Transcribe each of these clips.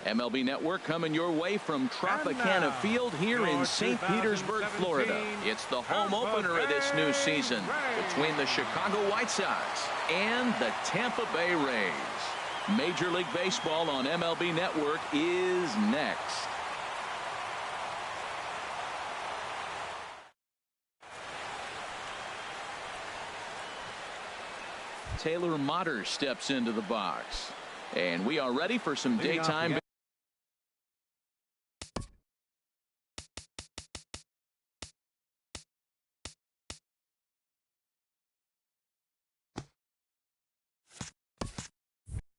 MLB Network coming your way from Tropicana Field here in St. Petersburg, Florida. It's the home opener of this new season between the Chicago White Sox and the Tampa Bay Rays. Major League Baseball on MLB Network is next. Taylor Motter steps into the box, and we are ready for some daytime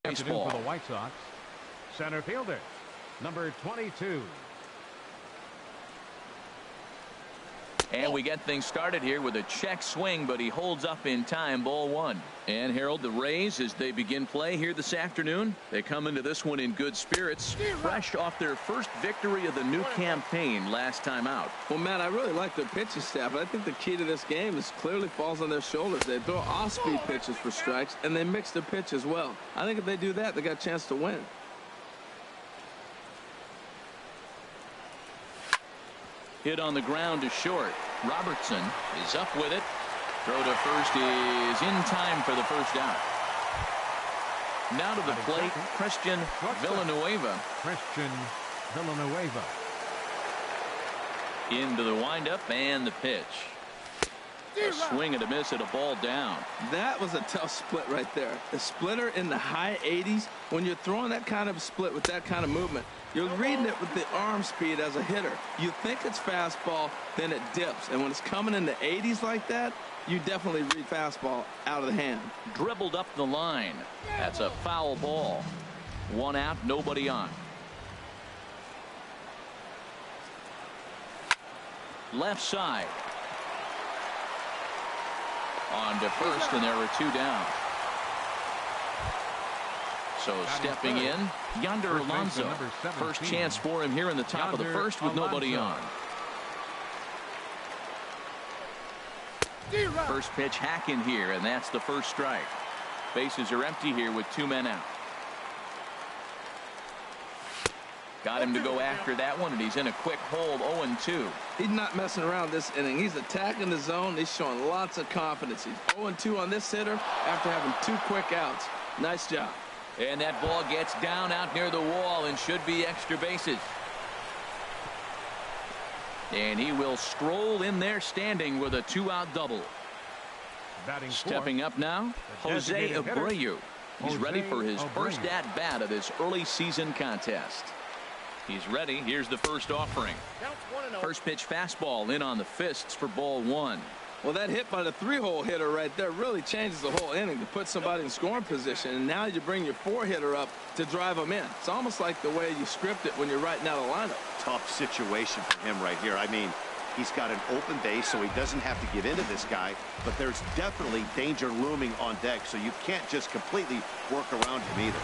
baseball. For the White Sox, center fielder number 22. And we get things started here with a check swing, but he holds up in time. Ball one. And Harold, the Rays, as they begin play here this afternoon, they come into this one in good spirits, fresh off their first victory of the new campaign last time out. Well, Matt, I really like their pitching staff, but I think the key to this game is clearly falls on their shoulders. They throw off-speed pitches for strikes, and they mix the pitch as well. I think if they do that, they got a chance to win. Hit on the ground to short. Robertson is up with it. Throw to first is in time for the first out. Now to the plate, Christian Villanueva. Into the windup and the pitch. A swing and a miss at a ball down. That was a tough split right there. The splitter in the high 80s. When you're throwing that kind of split with that kind of movement, you're reading it with the arm speed as a hitter. You think it's fastball, then it dips. And when it's coming in the 80s like that, you definitely read fastball out of the hand. Dribbled up the line. That's a foul ball. One out, nobody on. Left side. On to first, and there are two down. So stepping in, Yonder Alonso. First chance for him here in the top of the first with nobody on. First pitch hack in here, and that's the first strike. Bases are empty here with two men out. Got him to go after that one, and he's in a quick hold. 0-2. He's not messing around this inning. He's attacking the zone. He's showing lots of confidence. He's 0-2 on this hitter after having two quick outs. Nice job. And that ball gets down out near the wall and should be extra bases. And he will stroll in there standing with a two-out double. Stepping up now, Jose Abreu. He's ready for his first at-bat of this early season contest. He's ready. Here's the first offering. First pitch fastball in on the fists for ball one. Well, that hit by the three-hole hitter right there really changes the whole inning to put somebody in scoring position. And now you bring your four-hitter up to drive them in. It's almost like the way you script it when you're writing out a lineup. Tough situation for him right here. I mean, he's got an open base, so he doesn't have to give in to this guy. But there's definitely danger looming on deck, so you can't just completely work around him either.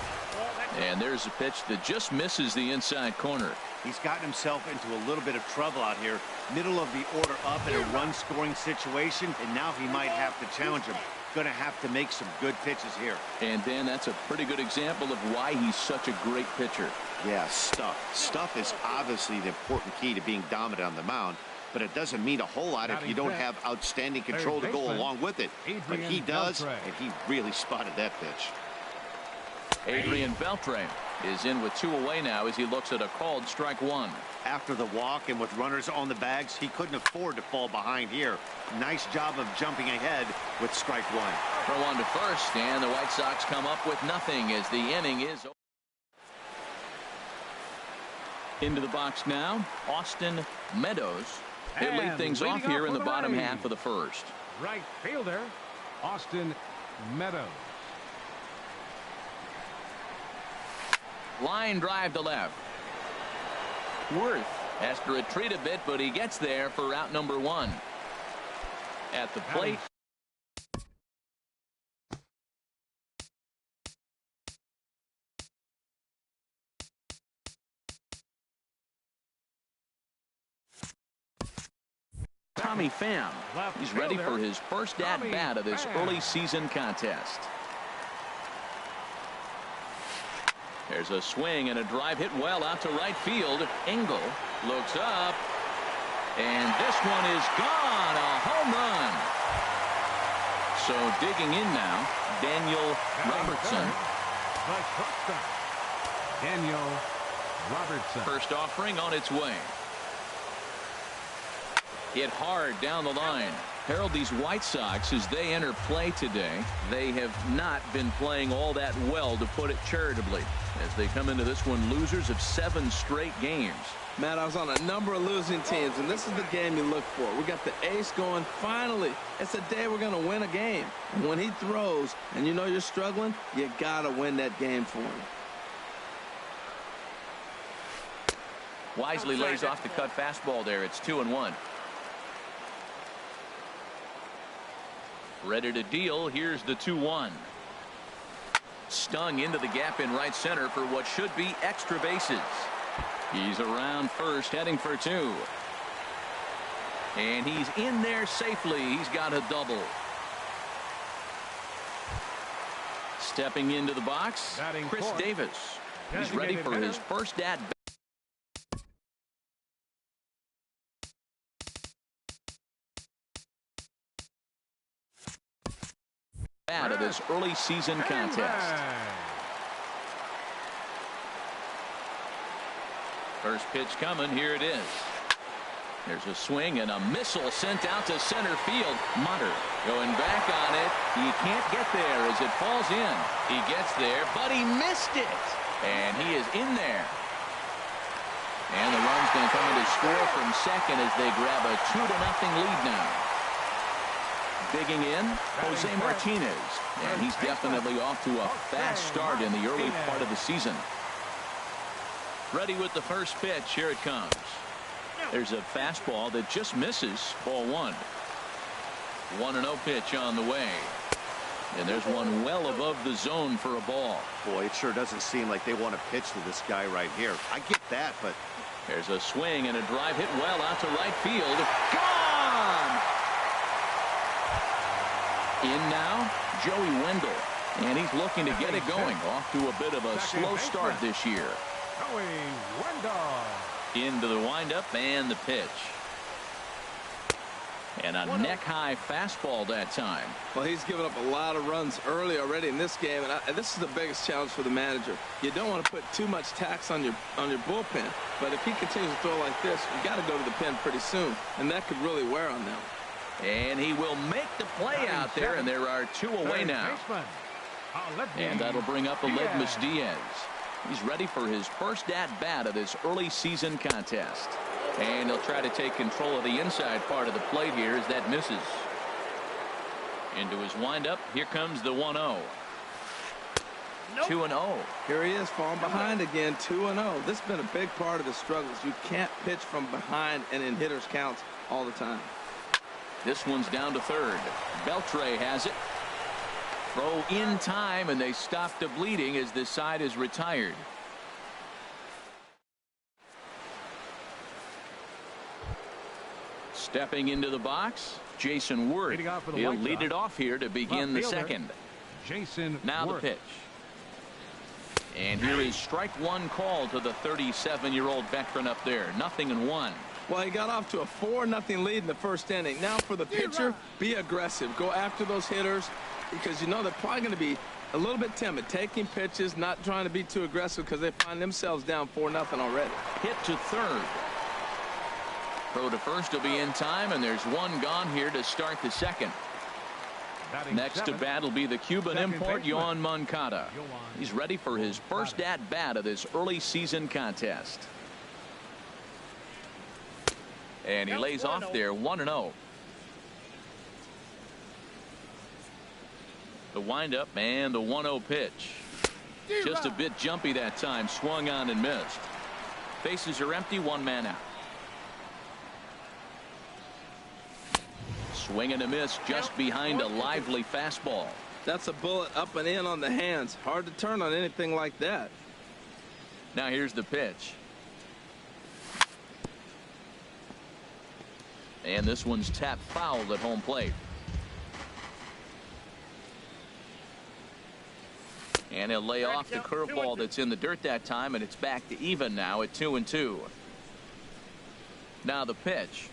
And there's a pitch that just misses the inside corner. He's gotten himself into a little bit of trouble out here. Middle of the order up in a run-scoring situation, and now he might have to challenge him. Going to have to make some good pitches here. And Dan, that's a pretty good example of why he's such a great pitcher. Yeah, stuff. Stuff is obviously the important key to being dominant on the mound, but it doesn't mean a whole lot if you don't have outstanding control to go along with it. But he does, and he really spotted that pitch. Adrian Beltre is in with two away now as he looks at a called strike one. After the walk and with runners on the bags, he couldn't afford to fall behind here. Nice job of jumping ahead with strike one. Throw on to first, and the White Sox come up with nothing as the inning is over. Into the box now, Austin Meadows. He'll lead things off here in the bottom half of the first. Right fielder, Austin Meadows. Line drive to left. Worth has to retreat a bit, but he gets there for out number one. At the plate. Tommy Pham. He's ready for his first at-bat of this early season contest. There's a swing and a drive hit well out to right field. Engel looks up, and this one is gone. A home run. So digging in now, Daniel Robertson. Daniel Robertson. First offering on its way. Hit hard down the line. Harold, these White Sox, as they enter play today, they have not been playing all that well, to put it charitably, as they come into this one losers of 7 straight games. Matt, I was on a number of losing teams, and this is the game you look for. We got the ace going. Finally, it's a day we're going to win a game. And when he throws and you know you're struggling, you got to win that game for him. Wisely lays off the cut fastball there. It's 2-1. Ready to deal. Here's the 2-1. Stung into the gap in right center for what should be extra bases. He's around first, heading for 2. And he's in there safely. He's got a double. Stepping into the box, Chris Davis. He's ready for his first at bat. Of this early season contest. First pitch coming. Here it is. There's a swing and a missile sent out to center field. Mutter going back on it. He can't get there as it falls in. He gets there, but he missed it. And he is in there. And the run's going to come in to score from second as they grab a 2-0 lead now. Digging in, Jose Martinez, and he's definitely off to a fast start in the early part of the season. Ready with the first pitch. Here it comes. There's a fastball that just misses. Ball 1. 1-0 pitch on the way. And there's one well above the zone for a ball. Boy, it sure doesn't seem like they want to pitch to this guy right here. I get that, but there's a swing and a drive hit well out to right field. Gone! In now, Joey Wendell, and he's looking to get it going. Off to a bit of a slow start this year. Joey Wendell. Into the windup and the pitch. And a neck-high fastball that time. Well, he's given up a lot of runs early already in this game, and this is the biggest challenge for the manager. You don't want to put too much tax on your bullpen, but if he continues to throw like this, you got to go to the pen pretty soon, and that could really wear on them. And he will make the play out there, and there are 2 away now. And that'll bring up Aledmys Diaz. He's ready for his first at-bat of this early season contest. And he'll try to take control of the inside part of the plate here as that misses. Into his windup. Here comes the 1-0. 2-0. Here he is, falling behind again. 2-0. This has been a big part of the struggles. You can't pitch from behind and in hitters' counts all the time. This one's down to third. Beltre has it. Throw in time, and they stop the bleeding as this side is retired. Stepping into the box, Jason Worth. He'll lead it off here to begin the second. Now the pitch. And here is strike 1 call to the 37-year-old veteran up there. 0-1. Well, he got off to a 4-0 lead in the first inning. Now for the pitcher, be aggressive. Go after those hitters because you know they're probably going to be a little bit timid. Taking pitches, not trying to be too aggressive because they find themselves down 4-0 already. Hit to third. Throw to first will be in time, and there's one gone here to start the second. Next to bat will be the Cuban import, Yoan Moncada. He's ready for his first at-bat of this early season contest. And he lays off there 1-0. The windup and the 1-0 pitch. Just a bit jumpy that time. Swung on and missed. Bases are empty. 1 man out. Swing and a miss just behind a lively fastball. That's a bullet up and in on the hands. Hard to turn on anything like that. Now here's the pitch. And this one's tapped foul at home plate. And And he'll lay off the curveball that's in the dirt that time, and it's back to even now at 2-2. Now the pitch.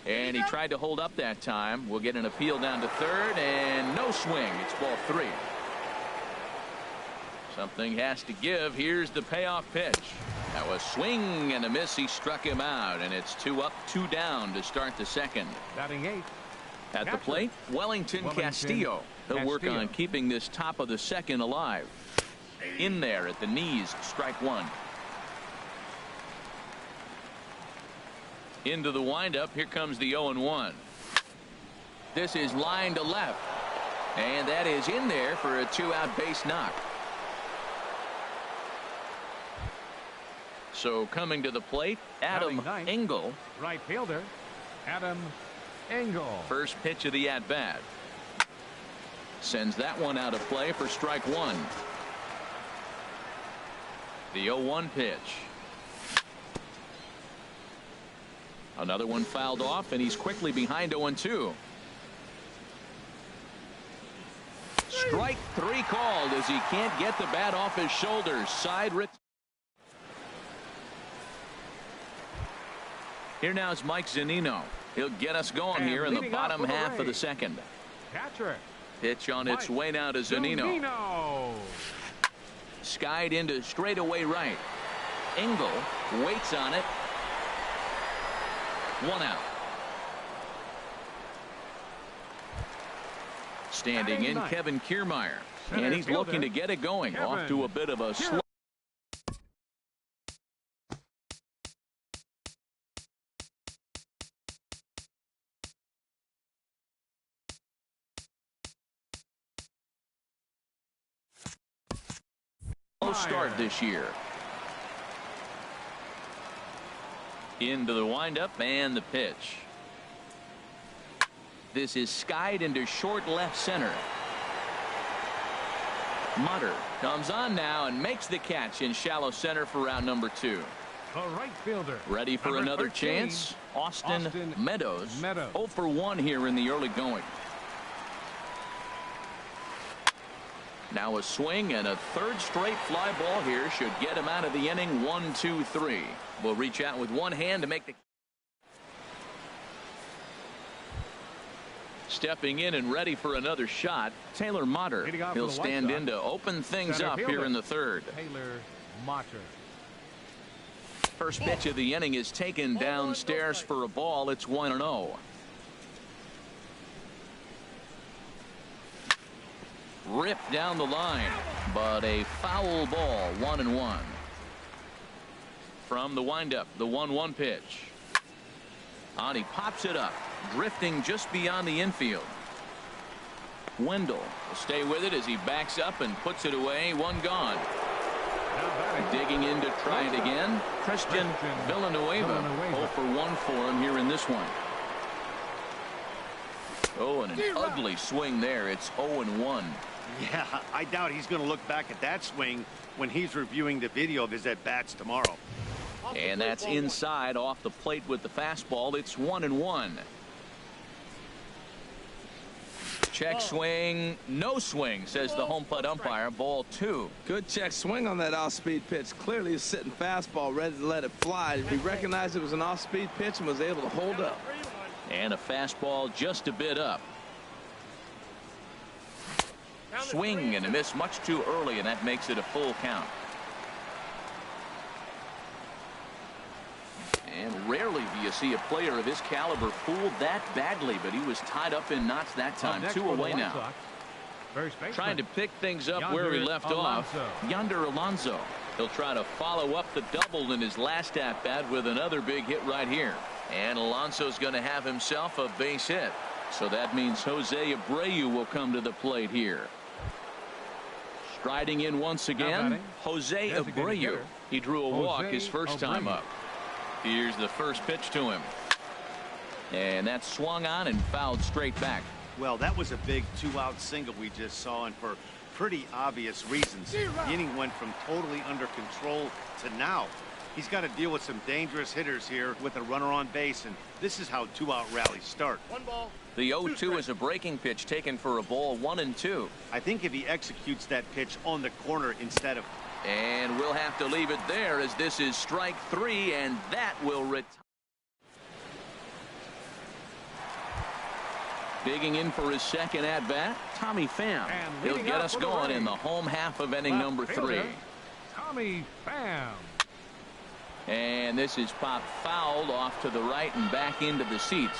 And he tried to hold up that time. We'll get an appeal down to third, and no swing. It's ball 3. Something has to give. Here's the payoff pitch. That was swing and a miss. He struck him out, and it's 2 up, 2 down to start the second. Batting 8. At the plate, Wellington Castillo. He'll work on keeping this top of the second alive. In there at the knees, strike 1. Into the windup. Here comes the 0-1. This is line to left, and that is in there for a 2-out base knock. So coming to the plate, Adam Engel. Right fielder, Adam Engel. First pitch of the at-bat. Sends that one out of play for strike 1. The 0-1 pitch. Another one fouled off, and he's quickly behind 0-2. Strike 3 called as he can't get the bat off his shoulders. Side ret. Here now is Mike Zunino. He'll get us going here in the bottom half of the second. Catcher. Pitch on its way now to Zunino. Skied into straightaway right. Engel waits on it. 1 out. Standing in, Kevin Kiermaier. And he's looking to get it going. Off to a bit of a slow. Start this year. Into the windup and the pitch. This is skied into short left center. Mutter comes on now and makes the catch in shallow center for out number 2. The right fielder. Ready for number another 13, chance. Austin Meadows. 0 for 1 here in the early going. Now a swing and a third straight fly ball here should get him out of the inning. 1-2-3. We'll reach out with one hand to make the. Stepping in and ready for another shot, Taylor Motter. He'll stand in to open things up here in the third. Taylor Motter. First pitch of the inning is taken downstairs for a ball. It's 1-0. Ripped down the line, but a foul ball. 1-1. From the windup, the 1-1 pitch. And he pops it up, drifting just beyond the infield. Wendell will stay with it as he backs up and puts it away. 1 gone. Digging in to try it again. Christian Villanueva. 0 for 1 for him here in this one. Oh, and an ugly swing there. It's 0-1. Yeah, I doubt he's going to look back at that swing when he's reviewing the video of his at-bats tomorrow. And that's inside off the plate with the fastball. It's 1-1. Check swing, no swing, says the home plate umpire. Ball 2. Good check swing on that off-speed pitch. Clearly a sitting fastball ready to let it fly. He recognized it was an off-speed pitch and was able to hold up. And a fastball just a bit up. Swing and a miss much too early, and that makes it a full count. And rarely do you see a player of his caliber fooled that badly, but he was tied up in knots that time. 2 away now. Trying to pick things up where he left off. Yonder Alonso. He'll try to follow up the double in his last at-bat with another big hit right here. And Alonso's going to have himself a base hit. So that means Jose Abreu will come to the plate here. Striding in once again, Jose Abreu. He drew a walk his first time up. Here's the first pitch to him. And that's swung on and fouled straight back. Well, that was a big 2-out single we just saw, and for pretty obvious reasons. The inning went from totally under control to now He's got to deal with some dangerous hitters here with a runner on base, and this is how two-out rallies start. One ball. The 0-2 is a breaking pitch taken for a ball 1-2. I think if he executes that pitch on the corner instead of... And we'll have to leave it there as this is strike 3, and that will retire. Digging in for his second at-bat, Tommy Pham. He'll get us going in the home half of inning number 3. Tommy Pham. And this is popped fouled off to the right and back into the seats.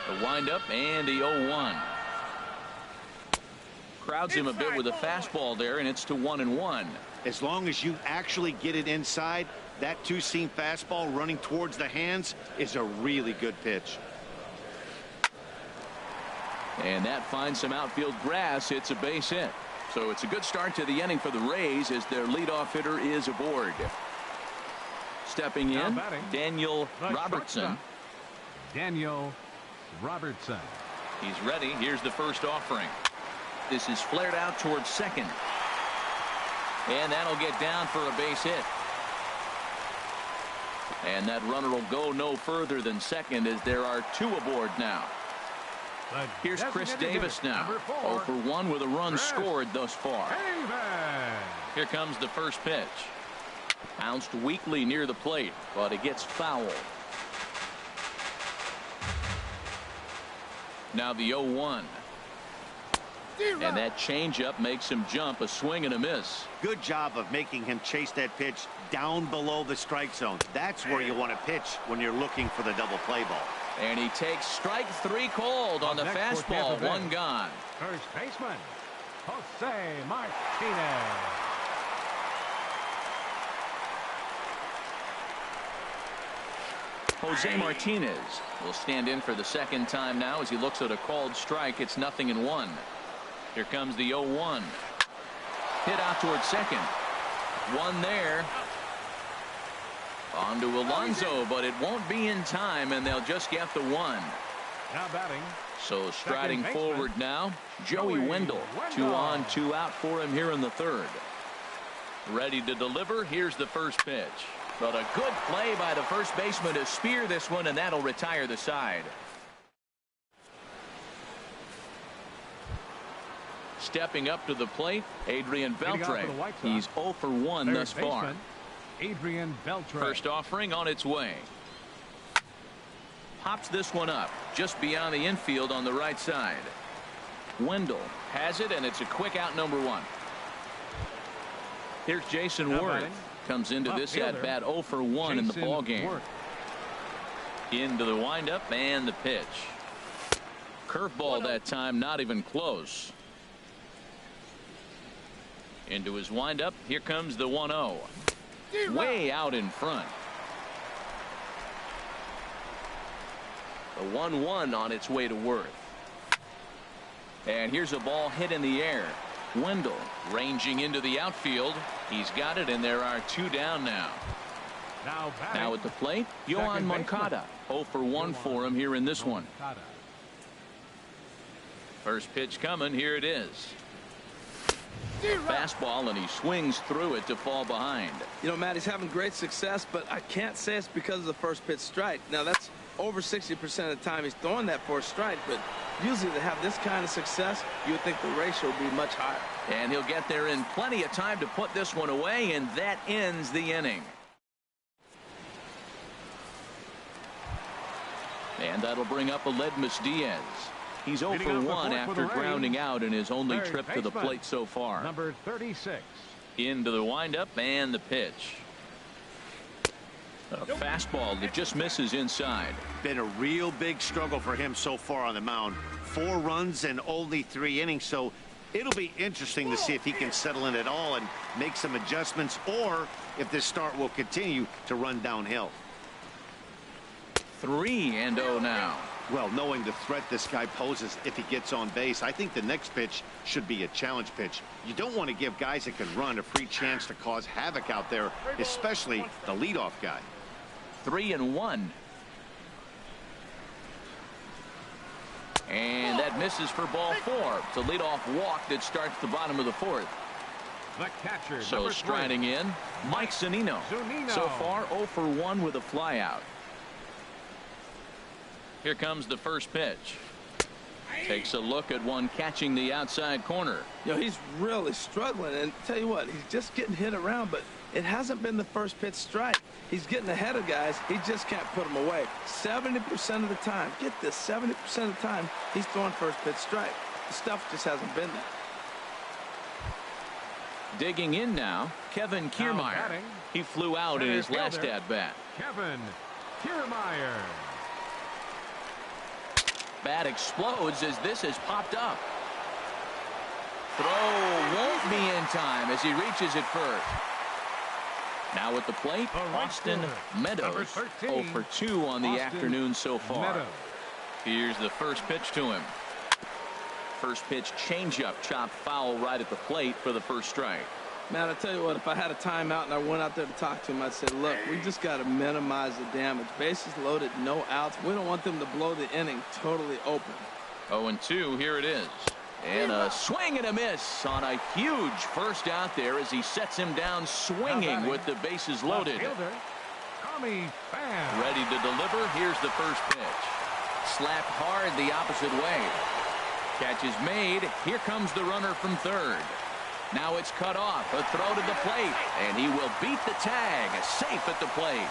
The windup and the 0-1. Crowds him a bit with a fastball there, and it's to 1-1. As long as you actually get it inside, that two-seam fastball running towards the hands is a really good pitch. And that finds some outfield grass. It's a base hit. So it's a good start to the inning for the Rays as their leadoff hitter is aboard. Stepping in, Daniel Robertson. Daniel Robertson. He's ready. Here's the first offering. This is flared out towards second. And that'll get down for a base hit. And that runner will go no further than second as there are 2 aboard now. Here's Chris Davis now. 0 for 1 with a run scored thus far. Here comes the first pitch. Bounced weakly near the plate, but it gets fouled. Now the 0-1. And that changeup makes him jump. A swing and a miss. Good job of making him chase that pitch down below the strike zone. That's where you want to pitch when you're looking for the double play ball. And he takes strike 3 called on the fastball. 1 gone. First baseman, Jose Martinez. Jose Martinez will stand in for the second time now as he looks at a called strike. It's 0-1. Here comes the 0-1. Hit out towards second. 1 there. On to Alonso, but it won't be in time, and they'll just get the 1. Now batting. So striding forward now, Joey Wendle. 2 on, 2 out for him here in the 3rd. Ready to deliver. Here's the first pitch. But a good play by the first baseman to spear this one, and that'll retire the side. Stepping up to the plate, Adrian Beltre. He's 0 for 1 thus far. Adrian Beltre. First offering on its way. Pops this one up just beyond the infield on the right side. Wendle has it, and it's a quick out number 1. Here's Jason Worth. Comes into this at bat 0 for 1 in the ball game. Into the windup and the pitch. Curveball that time, not even close. Into his windup. Here comes the 1-0. Way out in front. The 1-1 on its way to Worth. And here's a ball hit in the air. Wendle ranging into the outfield. He's got it, and there are 2 down now. Now at the plate, Yoan Moncada. 0 for 1 for him here in this one. First pitch coming. Here it is. Fastball, and he swings through it to fall behind. You know, Matt, he's having great success, but I can't say it's because of the first pitch strike. Now, that's over 60% of the time he's throwing that for a strike, but usually to have this kind of success, you would think the ratio would be much higher. And he'll get there in plenty of time to put this one away, and that ends the inning. And that'll bring up Aledmys Diaz. He's 0 for 1 after grounding out in his only trip to the plate so far. Number 36. Into the windup and the pitch. A fastball that just misses inside. Been a real big struggle for him so far on the mound. 4 runs in only 3 innings, so it'll be interesting to see if he can settle in at all and make some adjustments, or if this start will continue to run downhill. 3-0 now. Well, knowing the threat this guy poses if he gets on base, I think the next pitch should be a challenge pitch. You don't want to give guys that can run a free chance to cause havoc out there, especially the leadoff guy. 3-1. And that misses for ball 4. It's a leadoff walk that starts the bottom of the 4th. The catcher, So striding in, Mike Zunino. So far 0 for 1 with a flyout. Here comes the first pitch. Takes a look at one catching the outside corner. He's really struggling, and tell you what, he's just getting hit around, but it hasn't been the first pitch strike. He's getting ahead of guys. He just can't put them away. 70% of the time, get this, 70% of the time, he's throwing first pitch strike. The stuff just hasn't been there. Digging in now, Kevin Kiermaier. He flew out in his last at-bat. Kevin Kiermaier. Bat explodes as this has popped up. Throw won't be in time as he reaches it first. Now at the plate, Austin Meadows. 0 for 2 on the afternoon so far. Here's the first pitch to him. First pitch changeup, chopped foul right at the plate for the first strike. Man, I tell you what, if I had a timeout and I went out there to talk to him, I'd say, look, we just got to minimize the damage. Bases loaded, no outs. We don't want them to blow the inning totally open. 0-2, here it is. And a swing and a miss on a huge first out there as he sets him down swinging with the bases loaded. Ready to deliver. Here's the first pitch. Slapped hard the opposite way. Catch is made. Here comes the runner from third. Now it's cut off. A throw to the plate. And he will beat the tag. Safe at the plate.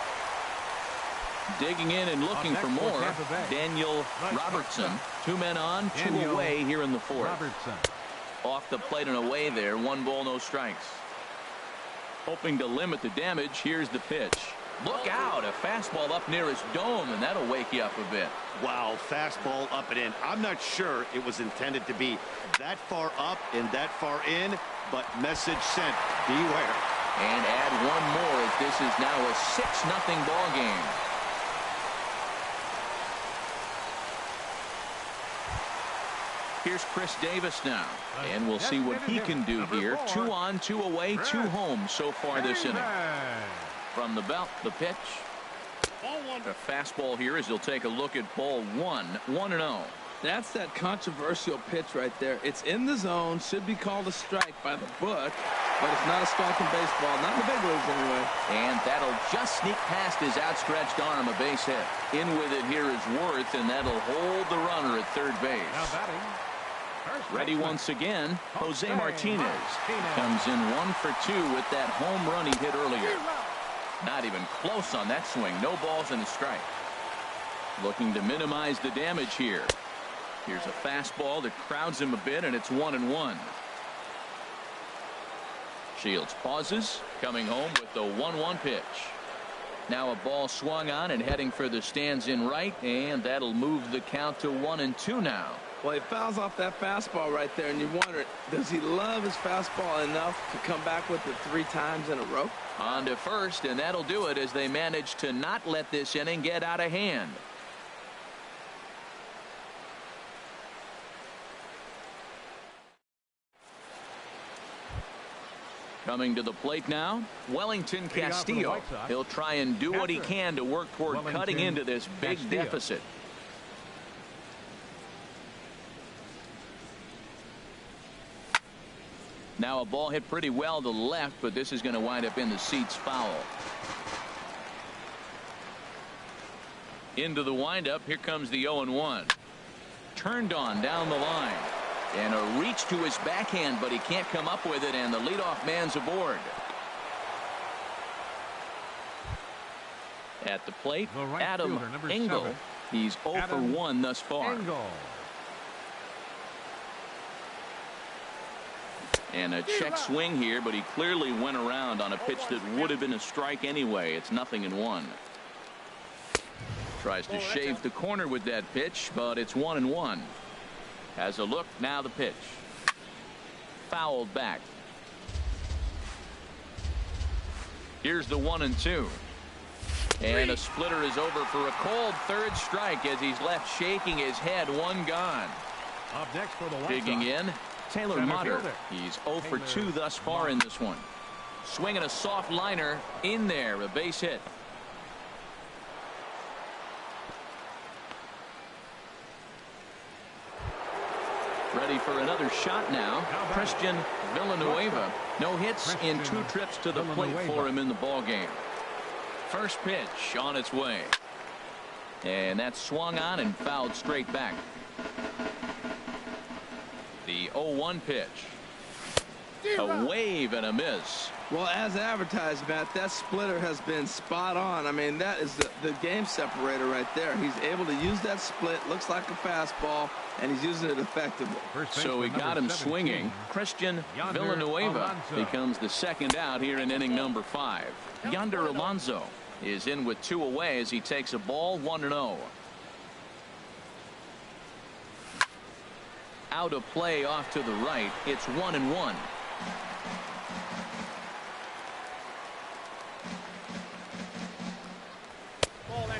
Digging in and looking for more. Daniel Robertson. 2 men on, 2 away here in the fourth. Off the plate and away there. 1 ball, no strikes. Hoping to limit the damage. Here's the pitch. Look out. A fastball up near his dome, and that'll wake you up a bit. Wow, fastball up and in. I'm not sure it was intended to be that far up and that far in, but message sent. Beware. And add 1 more as this is now a 6-0 ball game. Here's Chris Davis now, and we'll see what he can do here. 2 on, 2 away, 2 home so far this inning. From the belt, the pitch. A fastball here as he'll take a look at ball 1, 1-0. That's that controversial pitch right there. It's in the zone, should be called a strike by the book, but it's not a strike in baseball, not in the big leagues anyway. And that'll just sneak past his outstretched arm, a base hit. In with it here is Worth, and that'll hold the runner at third base. Ready once again, Jose Martinez. Comes in 1 for 2 with that home run he hit earlier. Not even close on that swing. No balls and a strike. Looking to minimize the damage here. Here's a fastball that crowds him a bit, and it's 1-1. Shields pauses, coming home with the 1-1 pitch. Now a ball swung on and heading for the stands in right, and that'll move the count to 1-2 now. Well, he fouls off that fastball right there, and you wonder, does he love his fastball enough to come back with it 3 times in a row? On to first, and that'll do it as they manage to not let this inning get out of hand. Coming to the plate now, Wellington Castillo. He'll try and do what he can to work toward cutting into this big deficit. Now a ball hit pretty well to the left, but this is going to wind up in the seats foul. Into the windup. Here comes the 0-1. Turned on down the line. And a reach to his backhand, but he can't come up with it, and the leadoff man's aboard. At the plate, Adam Engel. He's 0 for 1 thus far. And a check swing here, but he clearly went around on a pitch that would have been a strike anyway. It's 0-1. Tries to shave the corner with that pitch, but it's 1-1. Has a look, now the pitch. Fouled back. Here's the 1-2. And a splitter is over for a cold third strike as he's left shaking his head. 1 gone. Up next for the White Digging Sox, in, Taylor Motter. He's 0 for 2 thus far in this one. Swinging a soft liner in there, a base hit. Ready for another shot now. Christian Villanueva. No hits in 2 trips to the plate for him in the ball game. First pitch on its way. And that's swung on and fouled straight back. The 0-1 pitch. A wave and a miss. Well, as advertised, Matt, that splitter has been spot on. I mean, that is the game separator right there. He's able to use that split. Looks like a fastball, and he's using it effectively. So we got him swinging. Christian Villanueva becomes the second out here in inning number 5. Yonder Alonso is in with 2 away as he takes a ball 1-0. Out of play off to the right. It's 1-1.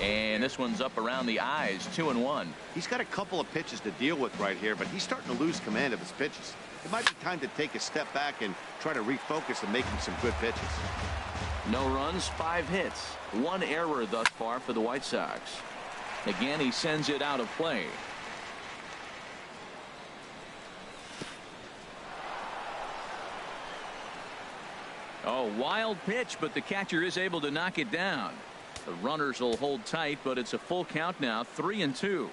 And this one's up around the eyes. 2-1. He's got a couple of pitches to deal with right here, but he's starting to lose command of his pitches. It might be time to take a step back and try to refocus and make him some good pitches. No runs, 5 hits, 1 error thus far for the White Sox. Again, he sends it out of play. Oh, wild pitch, but the catcher is able to knock it down. The runners will hold tight, but it's a full count now, 3-2.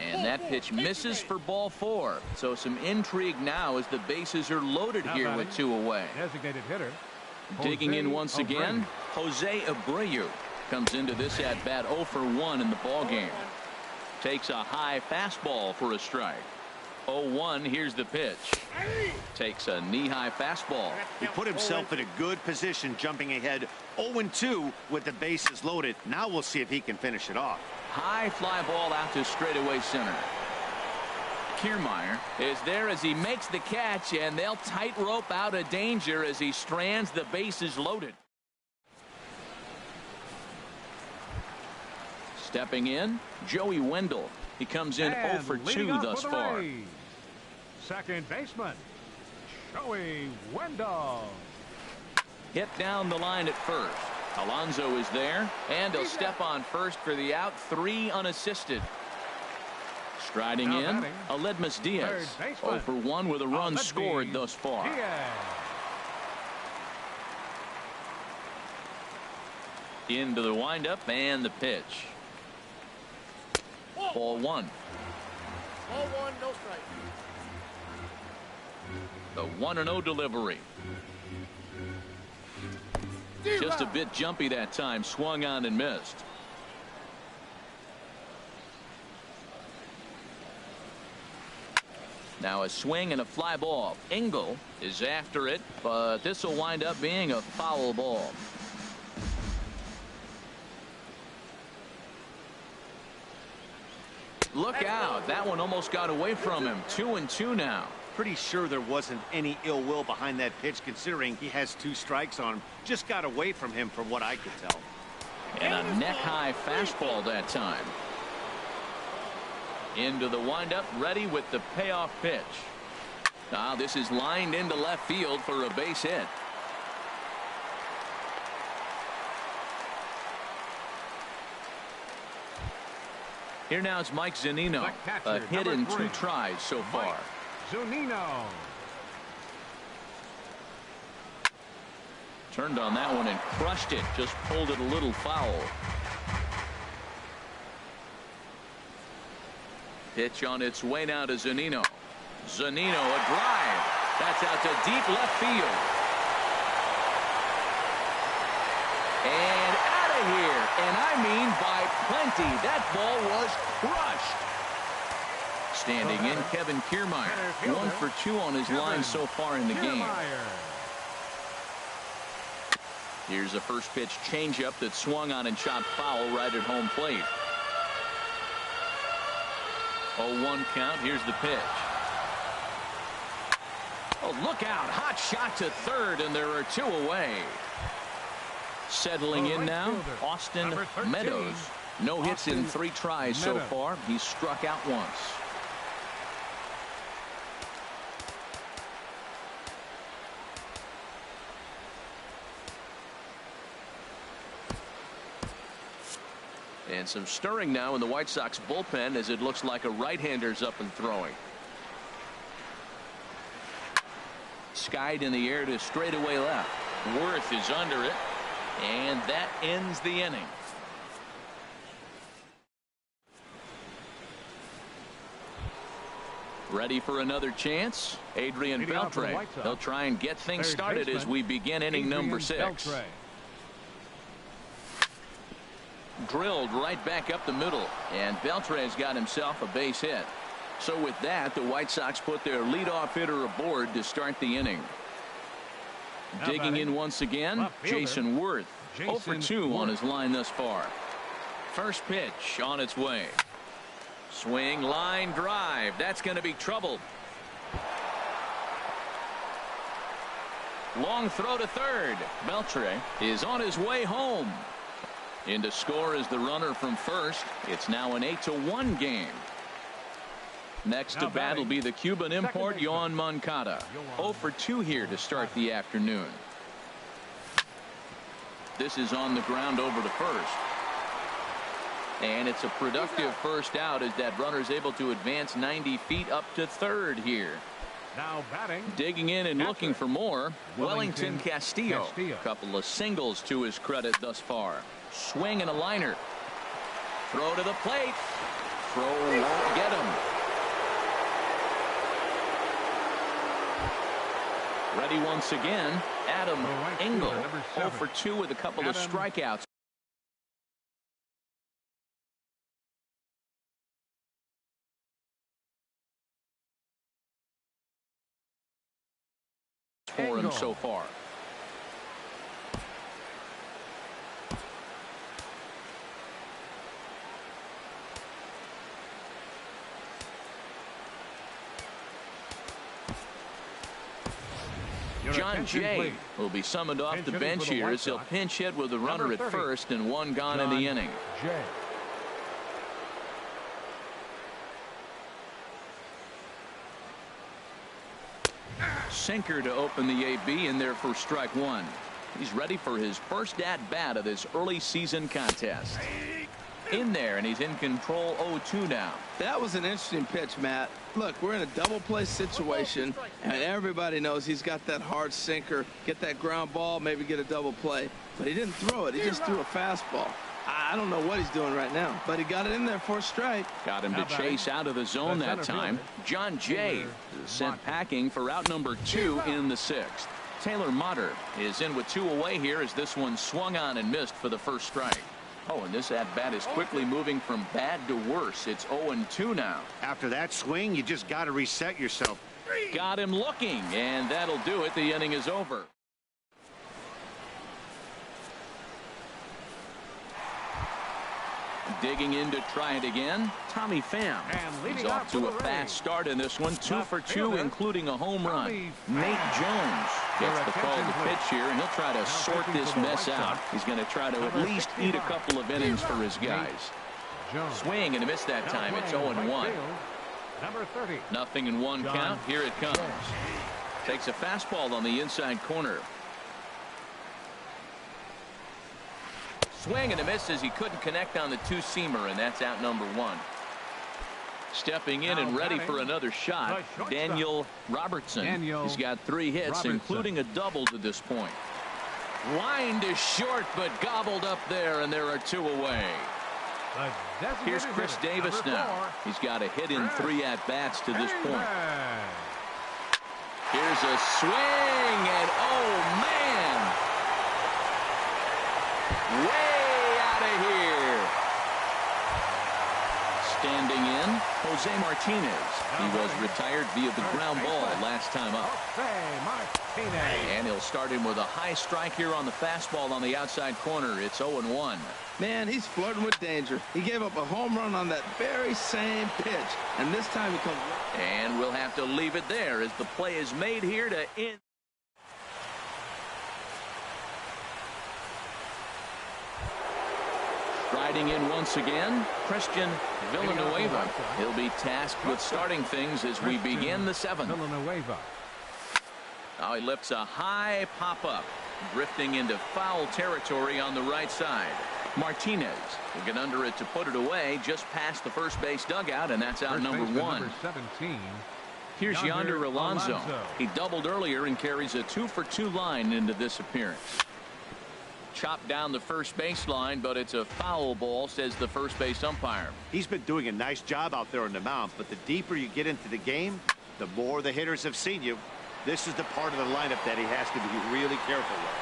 And that pitch misses for ball 4. So some intrigue now as the bases are loaded here with 2 away. Designated hitter. Digging in once again, Jose Abreu comes into this at bat 0 for 1 in the ball game. Takes a high fastball for a strike. 0-1. Here's the pitch. Takes a knee-high fastball. He put himself in a good position, jumping ahead 0-2 with the bases loaded. Now we'll see if he can finish it off. High fly ball out to straightaway center. Kiermaier is there as he makes the catch, and they'll tightrope out of danger as he strands the bases loaded. Stepping in, Joey Wendell. He comes in 0 for 2 thus far. Second baseman, Joey Wendell. Hit down the line at first. Alonso is there, and he'll step on first for the out. 3 unassisted. Striding in, Aledmys Diaz. 0 for 1 with a run scored thus far. Into the windup and the pitch. Ball 1. Ball 1, no strike. The 1-0 delivery. Just a bit jumpy that time. Swung on and missed. Now a swing and a fly ball. Engel is after it, but this will wind up being a foul ball. Look out. That one almost got away from him. 2-2 now. Pretty sure there wasn't any ill will behind that pitch, considering he has 2 strikes on him. Just got away from him from what I could tell. And a neck-high fastball that time. Into the windup, ready with the payoff pitch. Now this is lined into left field for a base hit. Here now it's Mike Zunino. A hit in 2 tries so far. Zunino. Turned on that one and crushed it. Just pulled it a little foul. Pitch on its way now to Zunino. Zunino, a drive. That's out to deep left field. And out of here. And I mean by plenty. That ball was crushed. Standing in, Kevin Kiermaier. 1 for 2 on his line so far in the game. Here's a first pitch changeup that swung on and shot foul right at home plate. 0-1 count. Here's the pitch. Oh, look out. Hot shot to third, and there are 2 away. Settling in now, Austin Meadows. No hits in 3 tries so far. He's struck out once. And some stirring now in the White Sox bullpen as it looks like a right-hander's up and throwing. skied in the air to straightaway left. Worth is under it, and that ends the inning. Ready for another chance? Adrian Beltre. They'll try and get things started as we begin inning number 6. Drilled right back up the middle, and Beltre's got himself a base hit. So with that, the White Sox put their leadoff hitter aboard to start the inning. Digging in once again, Jason Worth. 0 for 2 on his line thus far. First pitch on its way. Swing, line drive. That's going to be trouble. Long throw to third. Beltre is on his way home. In to score is the runner from first. It's now an 8-1 game. Next to bat will be the Cuban import Yoan Moncada. 0 for 2 here to start the afternoon. This is on the ground over to first. And it's a productive first out as that runner is able to advance 90 feet up to third here. Now batting. Digging in and looking for more. Wellington Castillo. Couple of singles to his credit thus far. Swing and a liner. Throw to the plate. Throw won't get him. Ready once again, Adam Engel. 0 for 2 with a couple of strikeouts. For him so far. John Jay will be summoned off the bench here as he'll pinch hit with the runner at first and one gone in the inning. Sinker to open the AB in there for strike one. He's ready for his first at bat of this early season contest. In there, and he's in control. 0-2 now. That was an interesting pitch, Matt. Look, we're in a double play situation, and everybody knows he's got that hard sinker. Get that ground ball, maybe get a double play. But he didn't throw it. He just threw a fastball. I don't know what he's doing right now, but he got it in there for a strike. Got him to chase out of the zone that time. John Jay is sent packing for out number 2 in the 6th. Taylor Motter is in with 2 away here as this one swung on and missed for the first strike. Oh, and this at-bat is quickly moving from bad to worse. It's 0-2 now. After that swing, you just got to reset yourself. Got him looking, and that'll do it. The inning is over. Digging in to try it again, Tommy Pham. He's off to a fast start in this one. 2 for 2, including a home run. Nate Jones gets the call to pitch here, and he'll try to sort this mess out. He's going to try to at least eat a couple of innings for his guys. Swing and a miss that time. It's 0-1. Nothing in one count. Here it comes. Takes a fastball on the inside corner. Swing and a miss as he couldn't connect on the two-seamer, and that's out number 1. Stepping in and ready for another shot, Daniel Robertson. He's got 3 hits, including a double to this point. Line to short, but gobbled up there, and there are 2 away. Here's Chris Davis now. He's got a hit in 3 at-bats to this point. Here's a swing, and oh, man! Way out of here. Standing in, Jose Martinez. He was retired via the ground ball last time up. And he'll start him with a high strike here on the fastball on the outside corner. It's 0-1. Man, he's flirting with danger. He gave up a home run on that very same pitch, and this time he comes. And we'll have to leave it there as the play is made here to end. Riding in once again, Christian Villanueva. He'll be tasked with starting things as we begin the 7th. Now he lifts a high pop-up, drifting into foul territory on the right side. Martinez will get under it to put it away just past the first base dugout, and that's out number 1. Here's Yonder Alonso. He doubled earlier and carries a 2-for-2 line into this appearance. Chopped down the first baseline, but it's a foul ball, says the first base umpire. He's been doing a nice job out there on the mound, but the deeper you get into the game, the more the hitters have seen you. This is the part of the lineup that he has to be really careful with.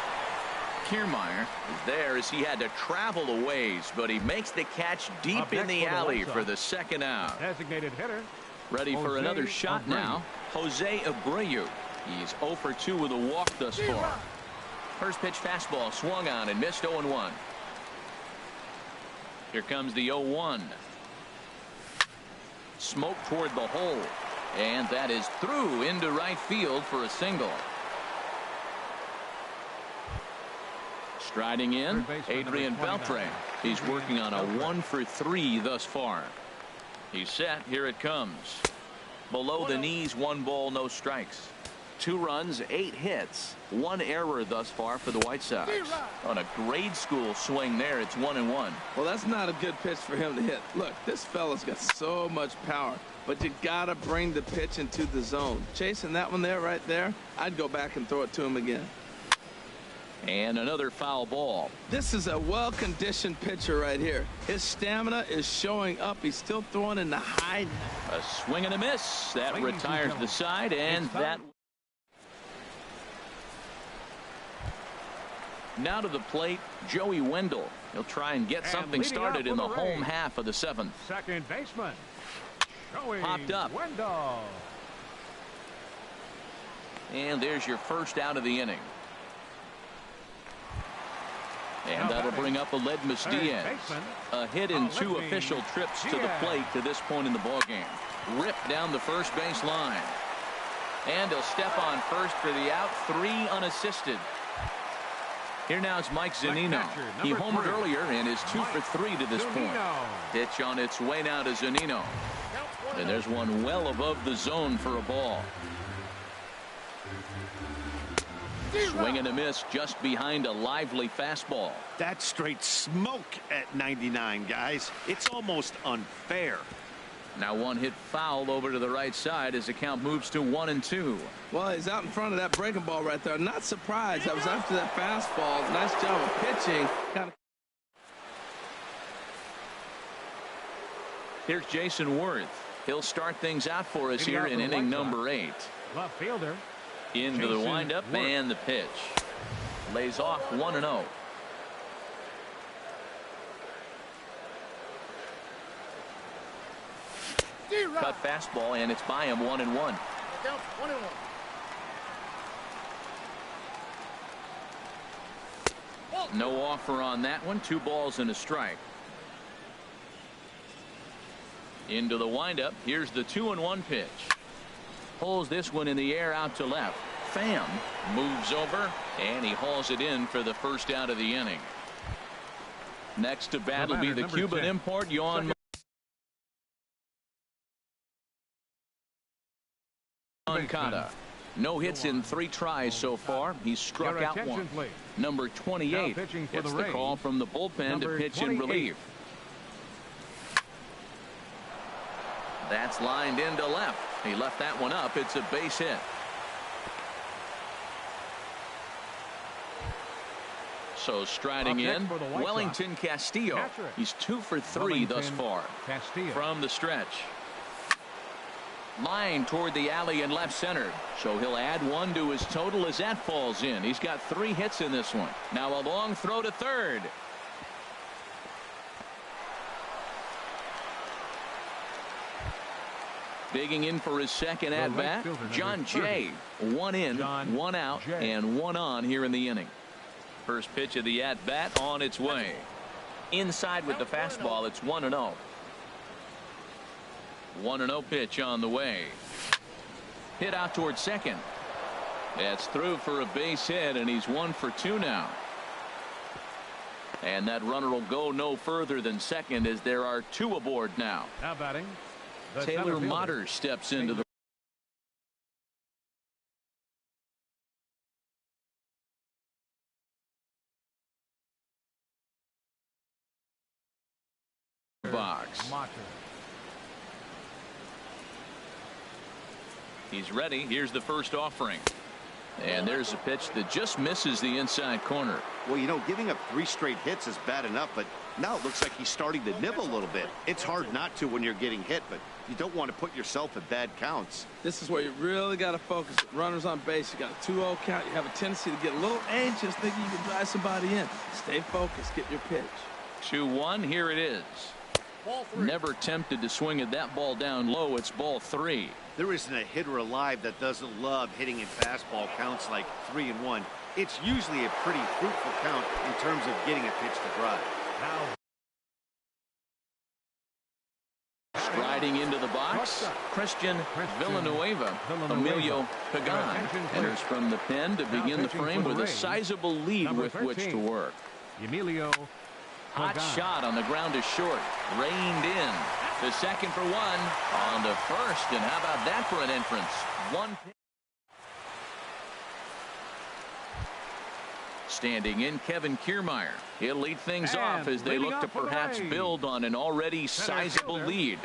Kiermaier is there as he had to travel a ways, but he makes the catch deep in the alley for the second out. Designated hitter. Ready for another shot now. Jose Abreu. He's 0 for 2 with a walk thus far. First pitch fastball swung on and missed 0-1. Here comes the 0-1. Smoke toward the hole. And that is through into right field for a single. Striding in, Adrian Beltre. He's working on a 1 for 3 thus far. He's set. Here it comes. Below the knees, 1 ball, no strikes. 2 runs, 8 hits, 1 error thus far for the White Sox. On a grade school swing there, it's 1-1. Well, that's not a good pitch for him to hit. Look, this fella's got so much power, but you gotta bring the pitch into the zone. Chasing that one there, right there, I'd go back and throw it to him again. And another foul ball. This is a well-conditioned pitcher right here. His stamina is showing up. He's still throwing in the high. A swing and a miss. That retires the side, and that. Now to the plate, Joey Wendell. He'll try and get something started in the home half of the 7th. Second baseman. Joey Popped up. Wendell. And there's your first out of the inning. And that'll bring up Aledmys Diaz. A hit in 2 official trips to the plate to this point in the ballgame. Ripped down the first base line. And he'll step on first for the out. 3 unassisted. Here now is Mike Zunino. He homered earlier and is 2 for 3 to this point. Pitch on its way now to Zunino. And there's one well above the zone for a ball. Swing and a miss just behind a lively fastball. That's straight smoke at 99, guys. It's almost unfair. Now 1 hit foul over to the right side as the count moves to 1-2. Well, he's out in front of that breaking ball right there. Not surprised. That was after that fastball. Nice job of pitching. Here's Jason Worth. He'll start things out for us here in inning number 8. Left fielder. Into the windup and the pitch. Lays off 1-0. Cut fastball, and it's by him 1-1. No offer on that one. 2 balls and a strike. Into the windup. Here's the 2-1 pitch. Pulls this one in the air out to left. Pham moves over, and he hauls it in for the first out of the inning. Next to bat will be the Cuban import, Yoan Moncada. No hits in 3 tries so far. He's struck out 1. Number 28 gets the call from the bullpen to pitch in relief. That's lined into left. He left that one up. It's a base hit. So striding in, Wellington Castillo. He's 2 for 3 thus far from the stretch. Line toward the alley in left center. So he'll add 1 to his total as that falls in. He's got 3 hits in this one. Now a long throw to third. Digging in for his second at bat, John Jay. 1 in, 1 out, and 1 on here in the inning. First pitch of the at bat on its way. Inside with the fastball, it's 1-0. 1-0 pitch on the way. Hit out towards second. That's through for a base hit, and he's 1 for 2 now. And that runner will go no further than second as there are 2 aboard now. Now batting. Taylor Motter steps into the box. He's ready. Here's the first offering. And there's a pitch that just misses the inside corner. Well, you know, giving up 3 straight hits is bad enough, but now it looks like he's starting to nibble a little bit. It's hard not to when you're getting hit, but you don't want to put yourself at bad counts. This is where you really got to focus. Runners on base, you got a 2-0 count. You have a tendency to get a little anxious thinking you can drive somebody in. Stay focused. Get your pitch. 2-1. Here it is. Ball 3. Never tempted to swing at that ball down low. It's ball 3. There isn't a hitter alive that doesn't love hitting in fastball counts like 3-1. It's usually a pretty fruitful count in terms of getting a pitch to drive. Striding into the box, Christian Villanueva. Emilio Pagan enters from the pen to begin the frame with a sizable lead with which to work. Emilio Hot Pagan. shot on the ground is short. Reined in. The second for 1. On to first. And how about that for an entrance? 1 pitch. Standing in, Kevin Kiermaier. He'll lead things off as they look to perhaps build on an already sizable lead.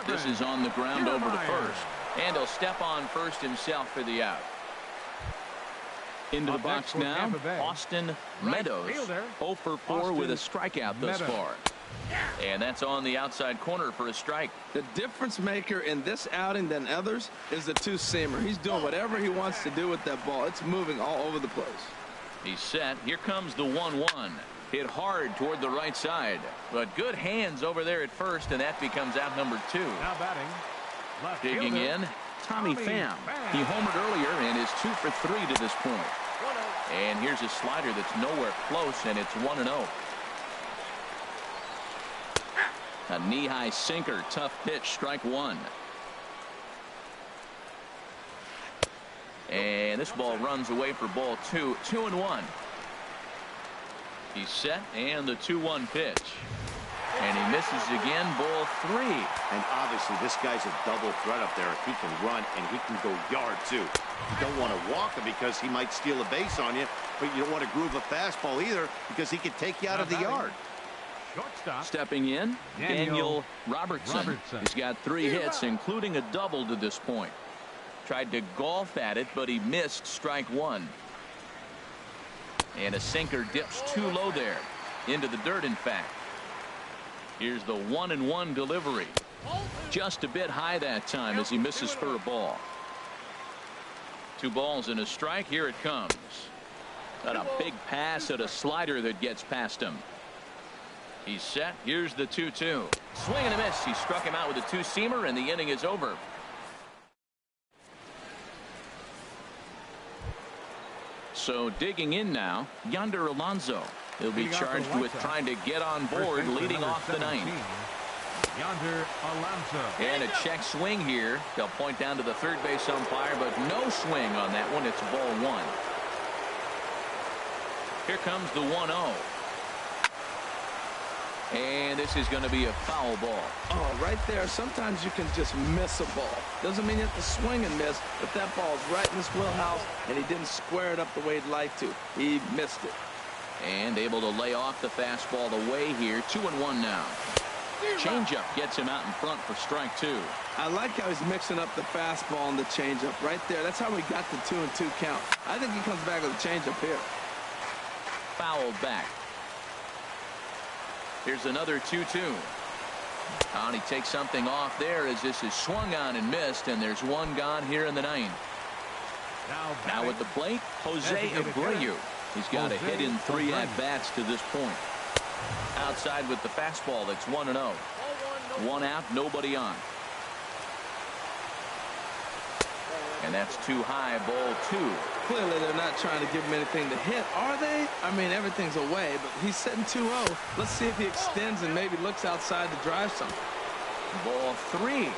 This is on the ground over to first. And he'll step on first himself for the out. Into the box now, Austin Meadows. 0 for 4 with a strikeout thus far. And that's on the outside corner for a strike. The difference maker in this outing than others is the 2-seamer. He's doing whatever he wants to do with that ball. It's moving all over the place. He's set. Here comes the 1-1. Hit hard toward the right side. But good hands over there at first, and that becomes out number 2. Now batting. Left Digging fielder, in, Tommy Pham. He homered earlier and is 2 for 3 to this point. 1-0. And here's a slider that's nowhere close, and it's 1-0. A knee-high sinker, tough pitch, strike 1. And this ball runs away for ball 2. 2-1. He's set, and the 2-1 pitch. And he misses again, ball 3. And obviously this guy's a double threat up there. He can run and he can go yard too. You don't want to walk him because he might steal a base on you, but you don't want to groove a fastball either because he could take you out of the yard. Shortstop. Stepping in, Daniel Robertson. He's got 3 hits, including a double to this point. Tried to golf at it, but he missed strike 1. And a sinker dips too low there. Into the dirt, in fact. Here's the 1-1 delivery. Just a bit high that time as he misses for a ball. 2 balls and a strike. Here it comes. Got a big pass at a slider that gets past him. He's set. Here's the 2-2. Swing and a miss. He struck him out with a 2-seamer, and the inning is over. So digging in now, Yonder Alonso. He'll be charged with trying to get on board leading off the 9th. Yonder Alonso. And a check swing here. They'll point down to the third base umpire, but no swing on that one. It's ball 1. Here comes the 1-0. And this is going to be a foul ball. Oh, right there. Sometimes you can just miss a ball. Doesn't mean you have to swing and miss, but that ball's right in his wheelhouse, and he didn't square it up the way he'd like to. He missed it. And able to lay off the fastball away here. 2-1 now. Changeup gets him out in front for strike 2. I like how he's mixing up the fastball and the changeup right there. That's how we got the 2-2 count. I think he comes back with a changeup here. Fouled back. Here's another 2-2. And he takes something off there as this is swung on and missed, and there's 1 gone here in the 9th. Now at the plate, Jose Abreu. He's got a hit in 3 at-bats to this point. Outside with the fastball, that's 1-0. 1 out, nobody on. And that's too high, ball 2. Clearly they're not trying to give him anything to hit, are they? I mean, everything's away, but he's sitting 2-0. Let's see if he extends and maybe looks outside to drive something. Ball 3.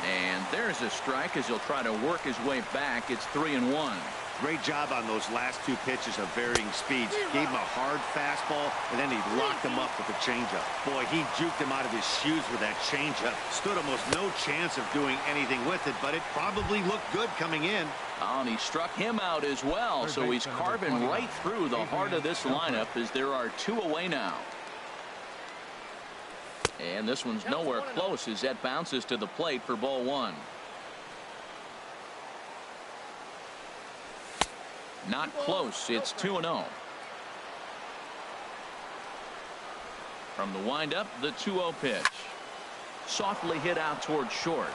And there's a strike as he'll try to work his way back. It's 3-1. Great job on those last 2 pitches of varying speeds. Gave him a hard fastball, and then he locked him up with the changeup. Boy, he juked him out of his shoes with that changeup. Stood almost no chance of doing anything with it, but it probably looked good coming in. Oh, and he struck him out as well, so he's carving right through the heart of this lineup as there are 2 away now. And this one's nowhere close as that bounces to the plate for ball one. Not close. It's 2-0. From the windup, the 2-0 pitch. Softly hit out towards short.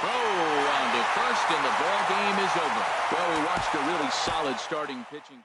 Throw on to first, and the ball game is over. Well, we watched a really solid starting pitching.